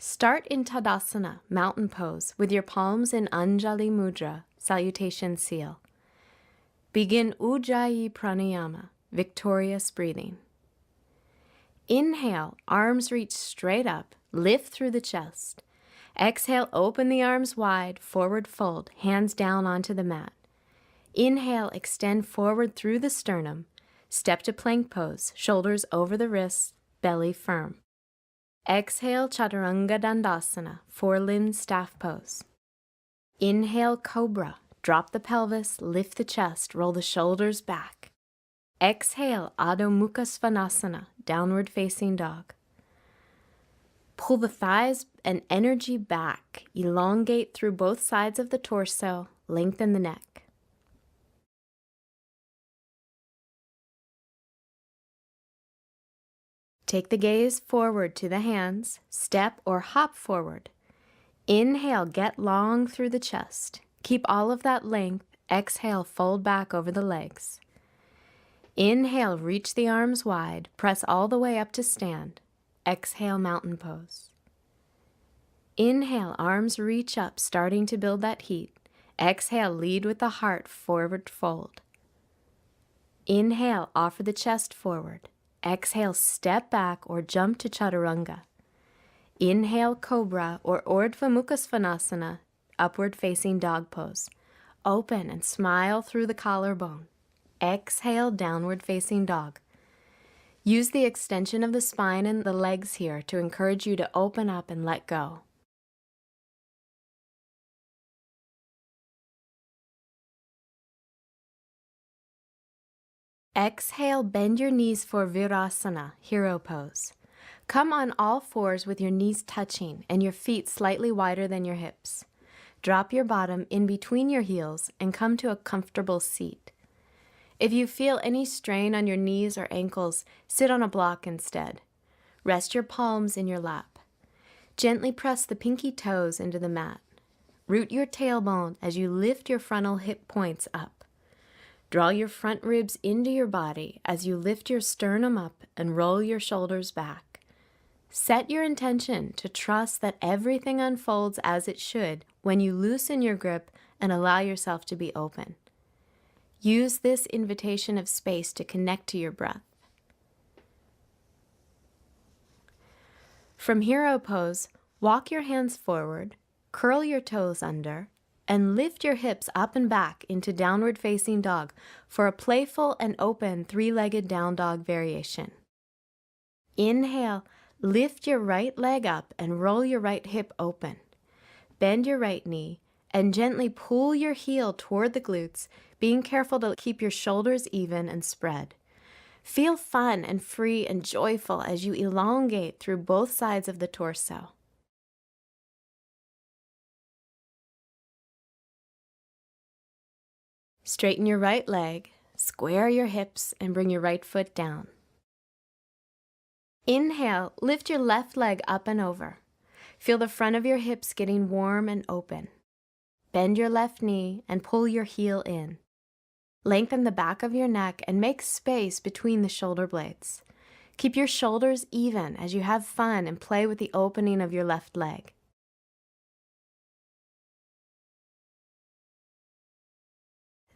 Start in Tadasana, mountain pose, with your palms in Anjali Mudra, salutation seal. Begin Ujjayi Pranayama, victorious breathing. Inhale, arms reach straight up, lift through the chest. Exhale, open the arms wide, forward fold, hands down onto the mat. Inhale, extend forward through the sternum. Step to plank pose, shoulders over the wrists, belly firm. Exhale, Chaturanga Dandasana, four-limbed staff pose. Inhale, Cobra. Drop the pelvis, lift the chest, roll the shoulders back. Exhale, Adho Mukha Svanasana, downward facing dog. Pull the thighs and energy back. Elongate through both sides of the torso, lengthen the neck. Take the gaze forward to the hands, step or hop forward. Inhale, get long through the chest. Keep all of that length. Exhale, fold back over the legs. Inhale, reach the arms wide. Press all the way up to stand. Exhale, mountain pose. Inhale, arms reach up, starting to build that heat. Exhale, lead with the heart, forward fold. Inhale, offer the chest forward. Exhale, step back or jump to Chaturanga. Inhale, Cobra or Urdhva Mukha Svanasana, upward facing dog pose. Open and smile through the collarbone. Exhale, downward facing dog. Use the extension of the spine and the legs here to encourage you to open up and let go. Exhale, bend your knees for Virasana, hero pose. Come on all fours with your knees touching and your feet slightly wider than your hips. Drop your bottom in between your heels and come to a comfortable seat. If you feel any strain on your knees or ankles, sit on a block instead. Rest your palms in your lap. Gently press the pinky toes into the mat. Root your tailbone as you lift your frontal hip points up. Draw your front ribs into your body as you lift your sternum up and roll your shoulders back. Set your intention to trust that everything unfolds as it should when you loosen your grip and allow yourself to be open. Use this invitation of space to connect to your breath. From hero pose, walk your hands forward, curl your toes under, and lift your hips up and back into downward facing dog for a playful and open three-legged down dog variation. Inhale, lift your right leg up and roll your right hip open. Bend your right knee and gently pull your heel toward the glutes, being careful to keep your shoulders even and spread. Feel fun and free and joyful as you elongate through both sides of the torso. Straighten your right leg, square your hips, and bring your right foot down. Inhale, lift your left leg up and over. Feel the front of your hips getting warm and open. Bend your left knee and pull your heel in. Lengthen the back of your neck and make space between the shoulder blades. Keep your shoulders even as you have fun and play with the opening of your left leg.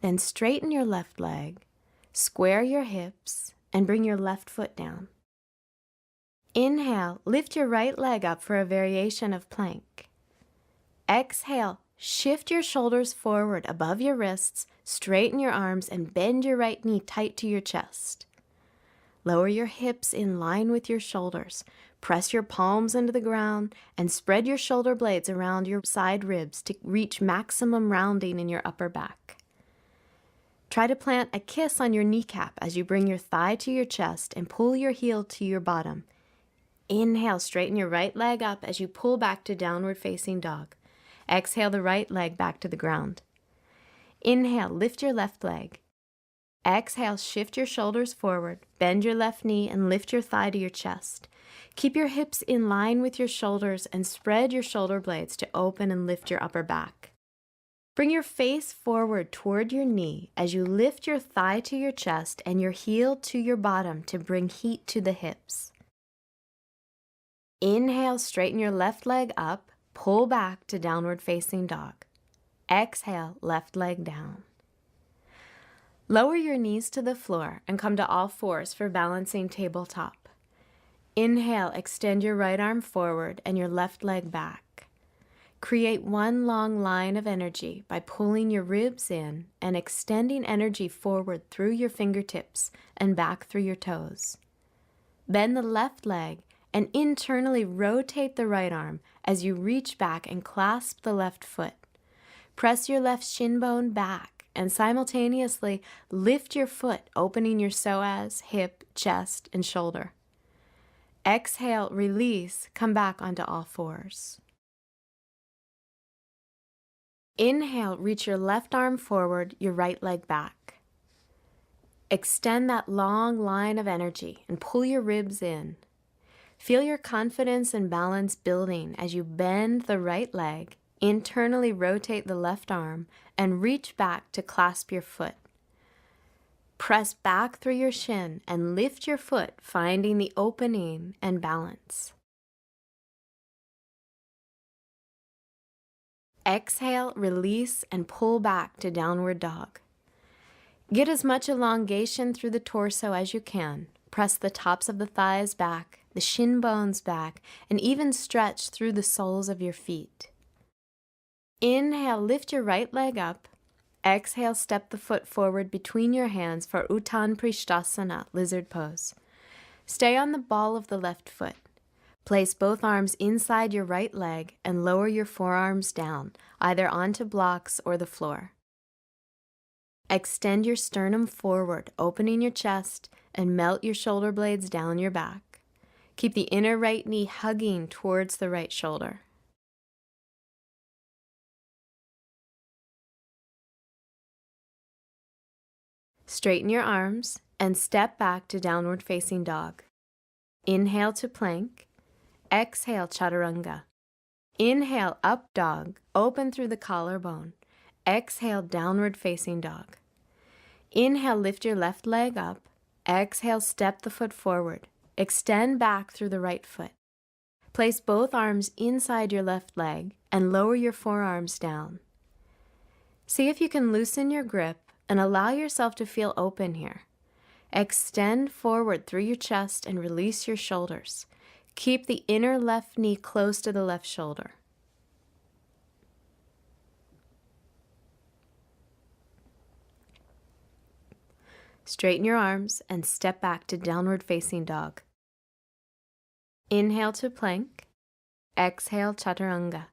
Then straighten your left leg, square your hips, and bring your left foot down. Inhale, lift your right leg up for a variation of plank. Exhale, shift your shoulders forward above your wrists, straighten your arms, and bend your right knee tight to your chest. Lower your hips in line with your shoulders. Press your palms into the ground and spread your shoulder blades around your side ribs to reach maximum rounding in your upper back. Try to plant a kiss on your kneecap as you bring your thigh to your chest and pull your heel to your bottom. Inhale, straighten your right leg up as you pull back to downward facing dog. Exhale the right leg back to the ground. Inhale, lift your left leg. Exhale, shift your shoulders forward, bend your left knee and lift your thigh to your chest. Keep your hips in line with your shoulders and spread your shoulder blades to open and lift your upper back. Bring your face forward toward your knee as you lift your thigh to your chest and your heel to your bottom to bring heat to the hips. Inhale, straighten your left leg up, pull back to downward facing dog. Exhale, left leg down. Lower your knees to the floor and come to all fours for balancing tabletop. Inhale, extend your right arm forward and your left leg back. Create one long line of energy by pulling your ribs in and extending energy forward through your fingertips and back through your toes. Bend the left leg and internally rotate the right arm as you reach back and clasp the left foot. Press your left shin bone back and simultaneously lift your foot, opening your psoas, hip, chest, and shoulder. Exhale, release, come back onto all fours. Inhale, reach your left arm forward, your right leg back. Extend that long line of energy and pull your ribs in. Feel your confidence and balance building as you bend the right leg, internally rotate the left arm, and reach back to clasp your foot. Press back through your shin and lift your foot, finding the opening and balance. Exhale, release, and pull back to downward dog. Get as much elongation through the torso as you can. Press the tops of the thighs back, the shin bones back, and even stretch through the soles of your feet. Inhale, lift your right leg up. Exhale, step the foot forward between your hands for Uttan Prishtasana, lizard pose. Stay on the ball of the left foot. Place both arms inside your right leg and lower your forearms down, either onto blocks or the floor. Extend your sternum forward, opening your chest, and melt your shoulder blades down your back. Keep the inner right knee hugging towards the right shoulder. Straighten your arms and step back to downward facing dog. Inhale to plank. Exhale, chaturanga. Inhale, up dog, open through the collarbone. Exhale, downward facing dog. Inhale, lift your left leg up. Exhale, step the foot forward. Extend back through the right foot. Place both arms inside your left leg and lower your forearms down. See if you can loosen your grip and allow yourself to feel open here. Extend forward through your chest and release your shoulders. Keep the inner left knee close to the left shoulder. Straighten your arms and step back to downward facing dog. Inhale to plank. Exhale, chaturanga.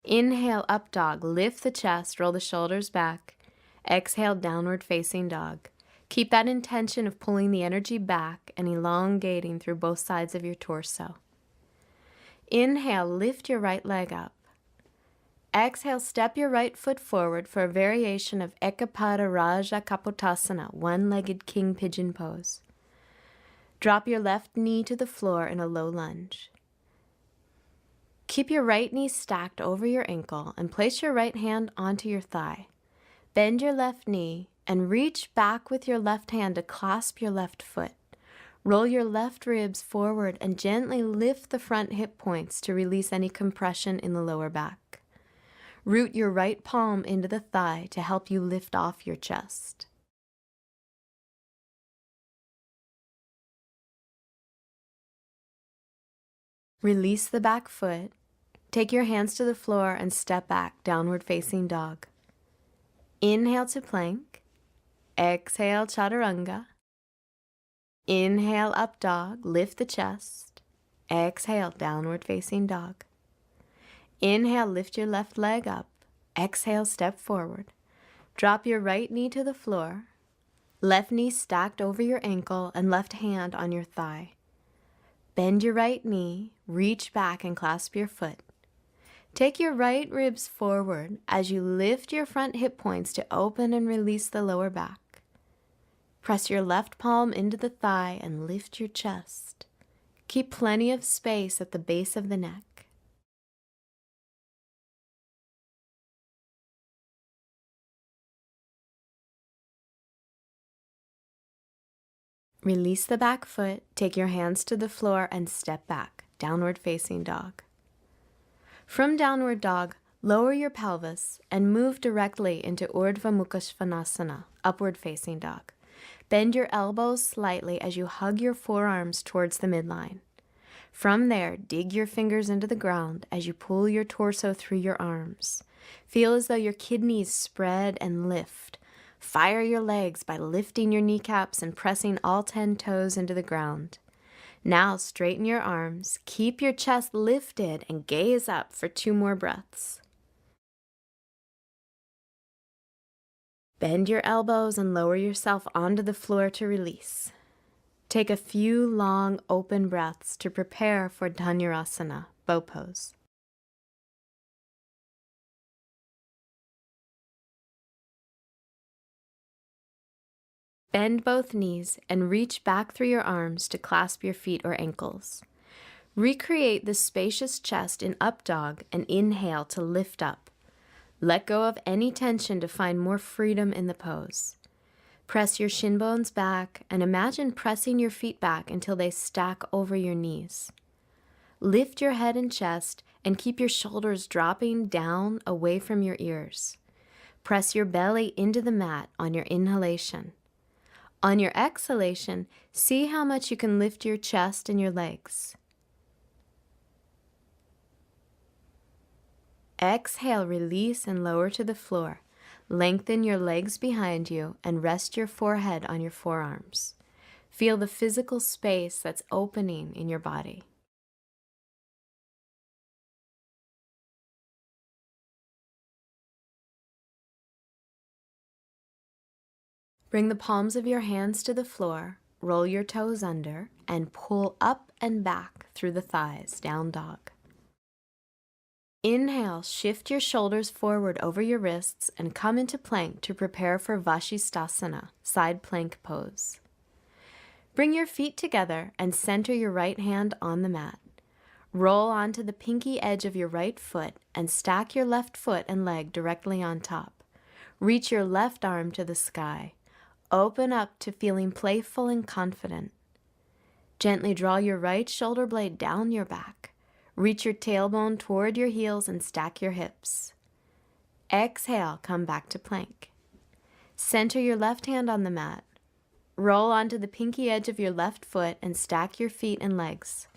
Inhale, up dog. Lift the chest, roll the shoulders back. Exhale, downward facing dog. Keep that intention of pulling the energy back and elongating through both sides of your torso. Inhale, lift your right leg up. Exhale, step your right foot forward for a variation of Ekapada Raja Kapotasana, one-legged king pigeon pose. Drop your left knee to the floor in a low lunge. Keep your right knee stacked over your ankle and place your right hand onto your thigh. Bend your left knee and reach back with your left hand to clasp your left foot. Roll your left ribs forward and gently lift the front hip points to release any compression in the lower back. Root your right palm into the thigh to help you lift off your chest. Release the back foot. Take your hands to the floor and step back, downward facing dog. Inhale to plank. Exhale, chaturanga. Inhale, up dog, lift the chest. Exhale, downward facing dog. Inhale, lift your left leg up. Exhale, step forward. Drop your right knee to the floor. Left knee stacked over your ankle and left hand on your thigh. Bend your right knee, reach back and clasp your foot. Take your right ribs forward as you lift your front hip points to open and release the lower back. Press your left palm into the thigh and lift your chest. Keep plenty of space at the base of the neck. Release the back foot, take your hands to the floor and step back. downward facing dog. From downward dog, lower your pelvis and move directly into Urdhva Mukha Svanasana, upward facing dog. Bend your elbows slightly as you hug your forearms towards the midline. From there, dig your fingers into the ground as you pull your torso through your arms. Feel as though your kidneys spread and lift. Fire your legs by lifting your kneecaps and pressing all 10 toes into the ground. Now straighten your arms, keep your chest lifted, and gaze up for 2 more breaths. Bend your elbows and lower yourself onto the floor to release. Take a few long open breaths to prepare for Dhanurasana, bow pose. Bend both knees and reach back through your arms to clasp your feet or ankles. Recreate the spacious chest in up dog and inhale to lift up. Let go of any tension to find more freedom in the pose. Press your shin bones back and imagine pressing your feet back until they stack over your knees. Lift your head and chest and keep your shoulders dropping down away from your ears. Press your belly into the mat on your inhalation. On your exhalation, see how much you can lift your chest and your legs. Exhale, release and lower to the floor. Lengthen your legs behind you and rest your forehead on your forearms. Feel the physical space that's opening in your body. Bring the palms of your hands to the floor, roll your toes under, and pull up and back through the thighs, down dog. Inhale, shift your shoulders forward over your wrists and come into plank to prepare for Vashisthasana, side plank pose. Bring your feet together and center your right hand on the mat. Roll onto the pinky edge of your right foot and stack your left foot and leg directly on top. Reach your left arm to the sky. Open up to feeling playful and confident. Gently draw your right shoulder blade down your back. Reach your tailbone toward your heels and stack your hips. Exhale, come back to plank. Center your left hand on the mat. Roll onto the pinky edge of your left foot and stack your feet and legs.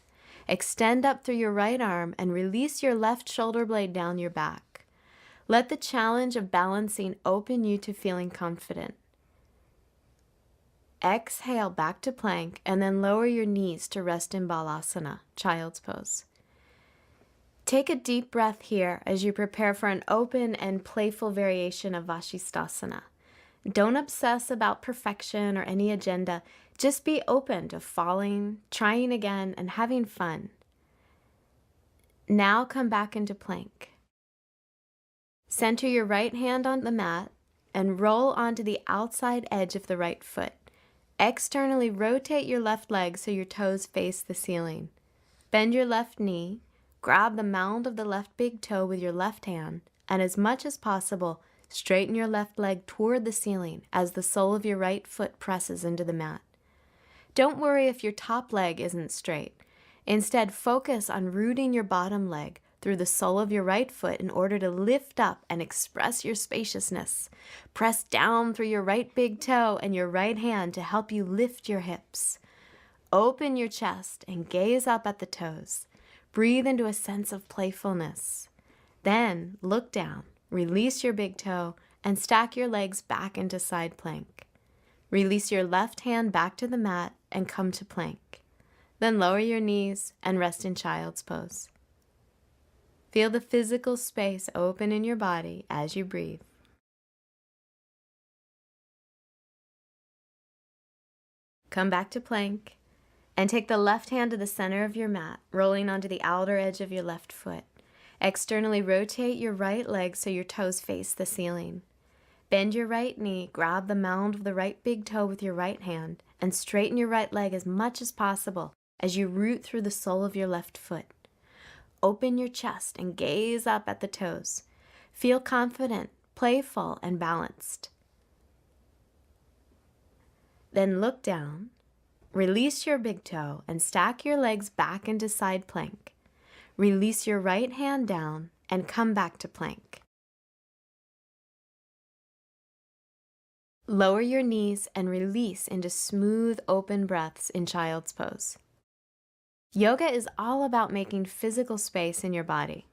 Extend up through your right arm and release your left shoulder blade down your back. Let the challenge of balancing open you to feeling confident. Exhale back to plank and then lower your knees to rest in Balasana, child's pose. Take a deep breath here as you prepare for an open and playful variation of Vashisthasana. Don't obsess about perfection or any agenda. Just be open to falling, trying again, and having fun. Now come back into plank. Center your right hand on the mat and roll onto the outside edge of the right foot. Externally rotate your left leg so your toes face the ceiling. Bend your left knee. Grab the mound of the left big toe with your left hand, and as much as possible, straighten your left leg toward the ceiling as the sole of your right foot presses into the mat. Don't worry if your top leg isn't straight. Instead, focus on rooting your bottom leg through the sole of your right foot in order to lift up and express your spaciousness. Press down through your right big toe and your right hand to help you lift your hips. Open your chest and gaze up at the toes. Breathe into a sense of playfulness. Then look down, release your big toe, and stack your legs back into side plank. Release your left hand back to the mat and come to plank. Then lower your knees and rest in child's pose. Feel the physical space open in your body as you breathe. Come back to plank. And take the left hand to the center of your mat, rolling onto the outer edge of your left foot. Externally rotate your right leg so your toes face the ceiling. Bend your right knee, grab the mound of the right big toe with your right hand, and straighten your right leg as much as possible as you root through the sole of your left foot. Open your chest and gaze up at the toes. Feel confident, playful, and balanced. Then look down. Release your big toe and stack your legs back into side plank. Release your right hand down and come back to plank. Lower your knees and release into smooth, open breaths in child's pose. Yoga is all about making physical space in your body.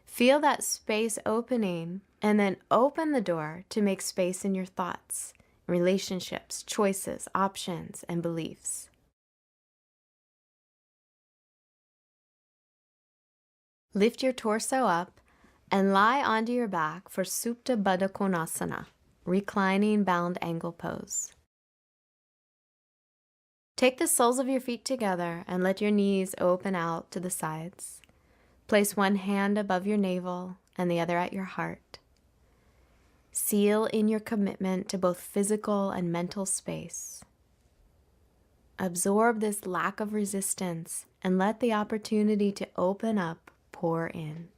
Feel that space opening and then open the door to make space in your thoughts, relationships, choices, options, and beliefs. Lift your torso up and lie onto your back for Supta Baddha Konasana, reclining bound angle pose. Take the soles of your feet together and let your knees open out to the sides. Place one hand above your navel and the other at your heart. Seal in your commitment to both physical and mental space. Absorb this lack of resistance and let the opportunity to open up pour in.